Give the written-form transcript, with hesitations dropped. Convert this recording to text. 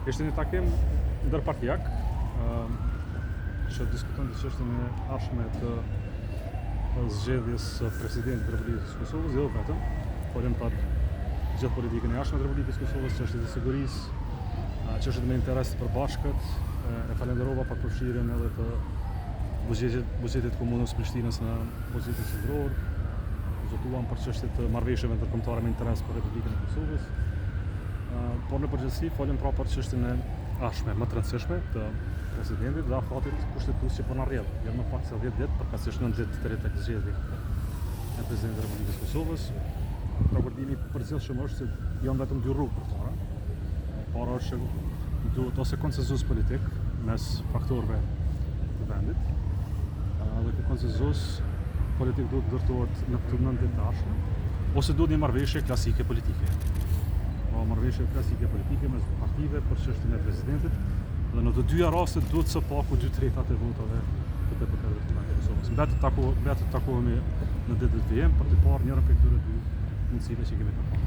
Ishte një takim ndërpartijak që diskuton të çështjen e ardhshme të zgjedhjes së presidentit të Republikës së Kosovës, jo vetëm, folëm për gjithë politikën e ardhshme të Republikës së Kosovës, çështjet e sigurisë, çështjet me interes të përbashkët. E falenderova për përfshirjen edhe të buzëtit të komunës Prishtinës në pozitin qendror. Diskutuam për çështjet të marrëveshjeve ndërkombëtare me interes për Republikën e Kosovës. Por në përgjithësi folëm pra për çështjen e ardhshme më të rëndësishme të presidentit dhe afatit kushtetues që po na rrjedh. Jo më pak se 10 ditë, përkatësisht 9 ditë deri tek zgjedhja e presidentit të Republikës së Kosovës. Raportimi i përgjithshëm është se janë vetëm dy rrugë përpara. Para është që duhet ose konsenzus politik mes faktorëve të vendit, dhe ky konsenzus politik duhet ndërtohet në këto 9 ditë të ardhshme, ose duhet një marrëveshje klasike politike. Marrëveshje klasike politike mes partive për çështjen e presidentit, dhe në të dyja rastet duhet së paku 2/3 e votave të deputetëve të Kosovës. Mbetet të takohemi në ditët e vijim për të parë njërin prej këtyre dy mundësive që kemi të parë.